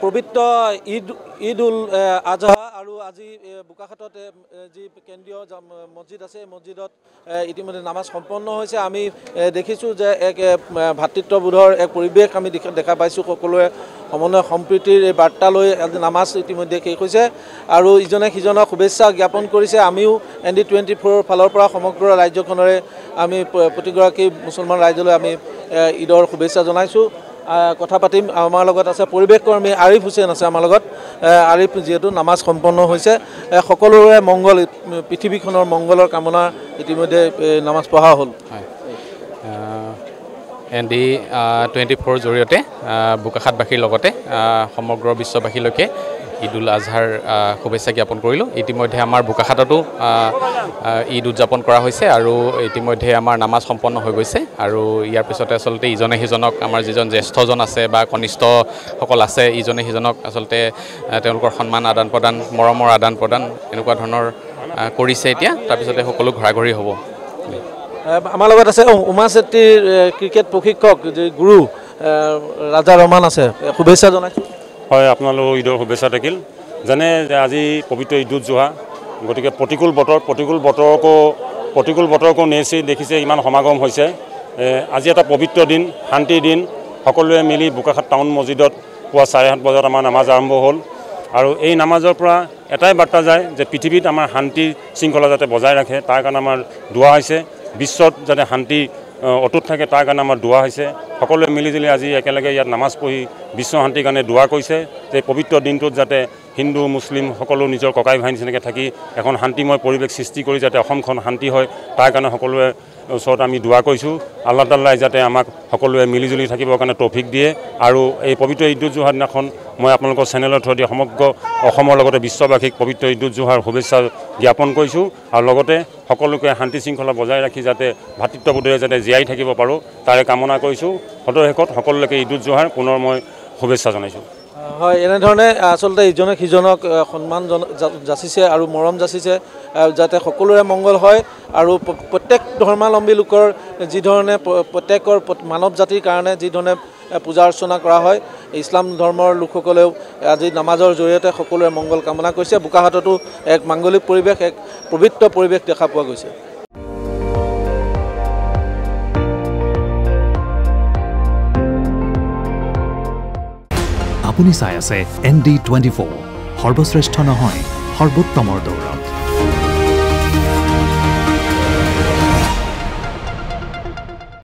পবিত্ৰ ঈদ উল আজহা আৰু আজি বোকাখাটত যি কেন্দ্ৰীয় মছজিদ আছে মছজিদত ইতিমধ্যে নামাজ সম্পন্ন হৈছে। আমি দেখিছোঁ যে এক ভাতৃত্ববোধৰ এক পৰিৱেশ আমি দেখা পাইছোঁ। সকলোৱে সমন্বয় সম্প্ৰীতিৰ এই বাৰ্তা লৈ আজি নামাজ ইতিমধ্যে শেষ হৈছে আৰু ইজনে সিজনক শুভেচ্ছা জ্ঞাপন কৰিছে। আমিও ND24 ফালৰ পৰা সমগ্ৰ ৰাজ্যখনৰে আমি প্ৰতিগৰাকী মুছলমান ৰাইজলৈ আমি ঈদৰ শুভেচ্ছা জনাইছোঁ। কথা পাতিম। আমাৰ লগত আছে পৰিৱেশ কৰ্মী আৰিফ হুছেইন আছে আমাৰ লগত। আৰিফ, যিহেতু নামাজ সম্পন্ন হৈছে, সকলোৰে মংগল, পৃথিৱীখনৰ মংগলৰ কামনা ইতিমধ্যে নামাজ পঢ়া হ'ল। ND24 জৰিয়তে বোকাখাটবাসীৰ লগতে সমগ্ৰ বিশ্ববাসীলৈকে ঈদ উল আজহাৰ শুভেচ্ছা জ্ঞাপন কৰিলোঁ। ইতিমধ্যে আমাৰ বোকাখাটতো ঈদ উদযাপন কৰা হৈছে আৰু ইতিমধ্যে আমাৰ নামাজ সম্পন্ন হৈ গৈছে আৰু ইয়াৰ পিছতে আচলতে ইজনে সিজনক আমাৰ যিজন জ্যেষ্ঠজন আছে বা কনিষ্ঠসকল আছে ইজনে সিজনক আচলতে তেওঁলোকৰ সন্মান আদান প্ৰদান, মৰমৰ আদান প্ৰদান এনেকুৱা ধৰণৰ কৰিছে। এতিয়া তাৰপিছতে সকলো ঘৰাঘৰি হ'ব। আমাৰ লগত আছে উমা চেত্ৰীৰ ক্ৰিকেট প্ৰশিক্ষক গুৰু ৰাজা ৰহমান আছে, শুভেচ্ছা জনাইছোঁ। হয়, আপোনালোক ঈদৰ শুভেচ্ছা থাকিল। যেনে আজি পবিত্ৰ ঈদ উল জুহা, গতিকে প্ৰতিকূল বতৰকো নেচি দেখিছে ইমান সমাগম হৈছে। আজি এটা পবিত্ৰ দিন, শান্তিৰ দিন। সকলোৱে মিলি বোকাখাট টাউন মছজিদত পুৱা 7:30 বজাত আমাৰ নামাজ আৰম্ভ হ'ল আৰু এই নামাজৰ পৰা এটাই বাৰ্তা যায় যে পৃথিৱীত আমাৰ শান্তি শৃংখলা যাতে বজাই ৰাখে, তাৰ কাৰণে আমাৰ দোৱা হৈছে। বিশ্বত যাতে শান্তি অটুট থাকে তাৰ কাৰণে আমাৰ দোৱা হৈছে। সকলোৱে মিলিজুলি আজি একেলগে ইয়াত নামাজ পঢ়ি বিশ্ব শান্তিৰ কাৰণে দোৱা কৰিছে যে পবিত্ৰ দিনটোত যাতে হিন্দু মুছলিম সকলো নিজৰ ককাই ভাই নিচিনাকৈ থাকি এখন শান্তিময় পৰিৱেশ সৃষ্টি কৰি যাতে অসমখন শান্তি হয়, তাৰ কাৰণে সকলোৱে ওচৰত আমি দোৱা কৰিছোঁ। আল্লাহ তাআলাই যাতে আমাক সকলোৱে মিলিজুলি থাকিবৰ কাৰণে তৌফিক দিয়ে। আৰু এই পবিত্ৰ ঈদ উল জুহাৰ দিনাখন মই আপোনালোকৰ চেনেলৰ থ্ৰুদি সমগ্ৰ অসমৰ লগতে বিশ্ববাসীক পবিত্ৰ ঈদ উল জুহাৰ শুভেচ্ছা জ্ঞাপন কৰিছোঁ আৰু লগতে সকলোকে শান্তি শৃংখলা বজাই ৰাখি যাতে ভাতৃত্ববোধেৰে যাতে জীয়াই থাকিব পাৰোঁ তাৰে কামনা কৰিছোঁ। সদশেষত সকলোকে ঈদ উল জুহাৰ পুনৰ মই শুভেচ্ছা জনাইছোঁ। হয়, এনেধৰণে আচলতে ইজনে সিজনক সন্মান যাচিছে আৰু মৰম যাচিছে যাতে সকলোৰে মংগল হয় আৰু প্ৰত্যেক ধৰ্মাৱলম্বী লোকৰ যি ধৰণে প্ৰত্যেকৰ মানৱ জাতিৰ কাৰণে যি ধৰণে পূজা অৰ্চনা কৰা হয়, ইছলাম ধৰ্মৰ লোকসকলেও আজি নামাজৰ জৰিয়তে সকলোৰে মংগল কামনা কৰিছে। বোকাখাটতো এক মাংগলিক পৰিৱেশ, এক পবিত্ৰ পৰিৱেশ দেখা পোৱা গৈছে। আপুনি চাই আছে ND24, সৰ্বশ্ৰেষ্ঠ নহয় সৰ্বোত্তমৰ দৌৰ।